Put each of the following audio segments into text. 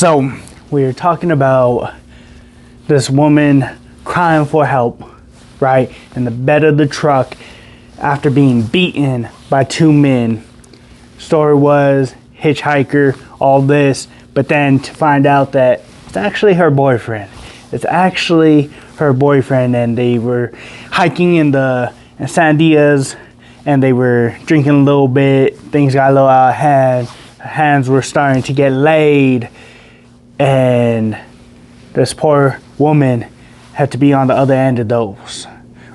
So we're talking about this woman crying for help, right, in the bed of the truck after being beaten by two men. Story was hitchhiker, all this, but then to find out that it's actually her boyfriend. It's actually her boyfriend, and they were hiking in San Diaz, and they were drinking a little bit. Things got a little out of hand. Hands were starting to get laid, and this poor woman had to be on the other end of those,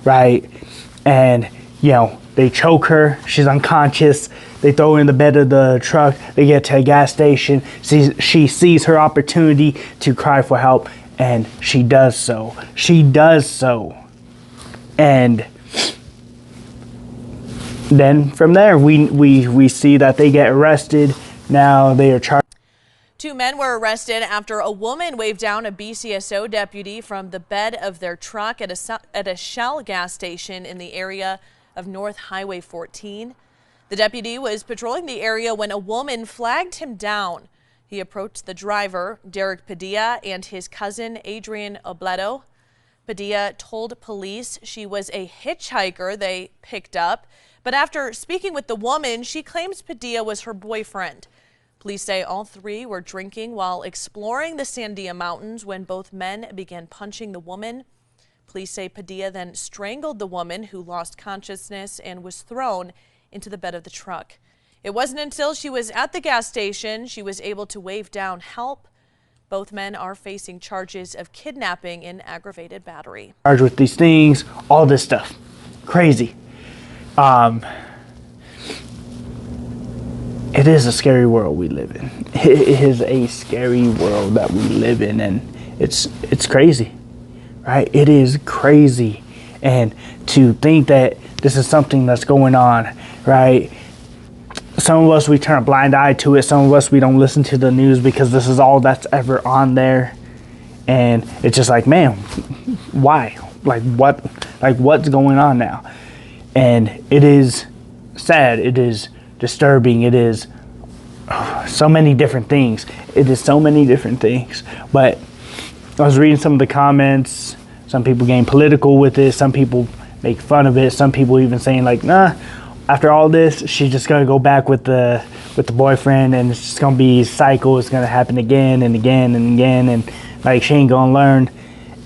right? And they choke her. She's unconscious. They throw her in the bed of the truck. They get to a gas station. She sees her opportunity to cry for help, and she does so. And then from there, we see that they get arrested. Now they are charged. Two men were arrested after a woman waved down a BCSO deputy from the bed of their truck at a Shell gas station in the area of North Highway 14. The deputy was patrolling the area when a woman flagged him down. He approached the driver, Derek Padilla, and his cousin, Adrian Obledo. Padilla told police she was a hitchhiker they picked up, but after speaking with the woman, she claims Padilla was her boyfriend. Police say all three were drinking while exploring the Sandia Mountains when both men began punching the woman. Police say Padilla then strangled the woman, who lost consciousness and was thrown into the bed of the truck. It wasn't until she was at the gas station she was able to wave down help. Both men are facing charges of kidnapping and aggravated battery. Charged with these things, all this stuff. Crazy. It is a scary world we live in. It is a scary world that we live in, and it's crazy, right? It is crazy. And to think that this is something that's going on, right? Some of us, we turn a blind eye to it. Some of us, we don't listen to the news because this is all that's ever on there. And it's just like, man, why? What's going on now? And it is sad. It is disturbing. It is so many different things. But I was reading some of the comments. Some people getting political with it. Some people make fun of it. Some people even saying like, nah, after all this, she's just gonna go back with the boyfriend, and it's just gonna be a cycle. It's gonna happen again and again and again, and like she ain't gonna learn.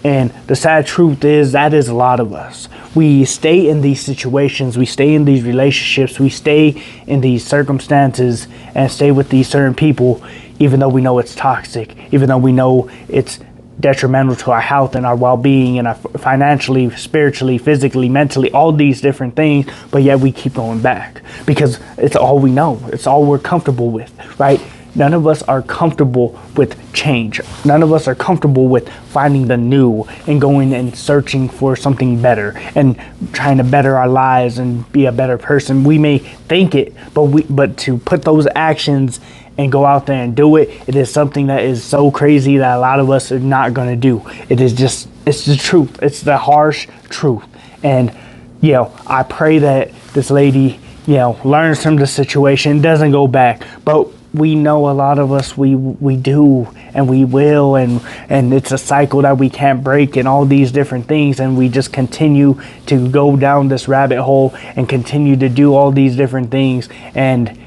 And the sad truth is that is a lot of us. We stay in these situations, we stay in these relationships, we stay in these circumstances and stay with these certain people, even though we know it's toxic, even though we know it's detrimental to our health and our well-being and our financially, spiritually, physically, mentally, all these different things, but yet we keep going back because it's all we know. It's all we're comfortable with, right? None of us are comfortable with change. None of us are comfortable with finding the new and going and searching for something better and trying to better our lives and be a better person. We may think it, but to put those actions and go out there and do it, it is something that is so crazy that a lot of us are not going to do. It's the truth. It's the harsh truth. And, I pray that this lady, learns from the situation, doesn't go back. But we know a lot of us, we do, and we will, and it's a cycle that we can't break and all these different things, and we just continue to go down this rabbit hole and continue to do all these different things, and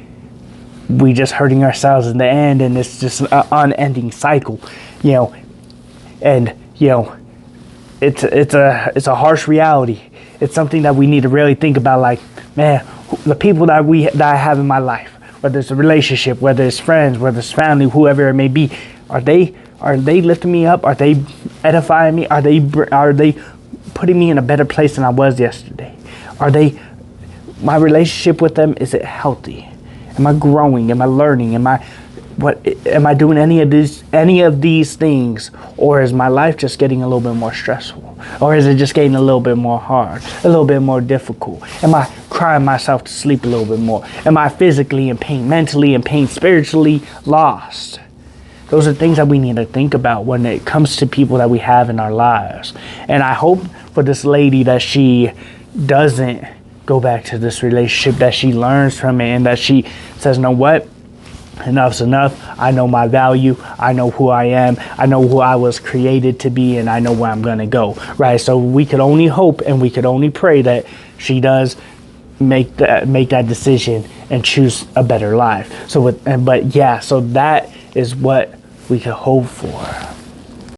we just hurting ourselves in the end, and it's just an unending cycle, and it's a harsh reality. It's something that we need to really think about, like, man, the people that I have in my life, whether it's a relationship, whether it's friends, whether it's family, whoever it may be, are they lifting me up? Are they edifying me? Are they putting me in a better place than I was yesterday? My relationship with them, is it healthy? Am I growing? Am I learning? Am I doing any of these things, or is my life just getting a little bit more stressful, or is it just getting a little bit more hard, a little bit more difficult? Am I crying myself to sleep a little bit more? Am I physically in pain, mentally in pain, spiritually lost? Those are things that we need to think about when it comes to people that we have in our lives. And I hope for this lady that she doesn't go back to this relationship, that she learns from it, and that she says, know what? enough's enough. I know my value. I know who I am. I know who I was created to be, and I know where I'm going to go, right? So we could only hope and we could only pray that she does make that decision and choose a better life. So so that is what we could hope for.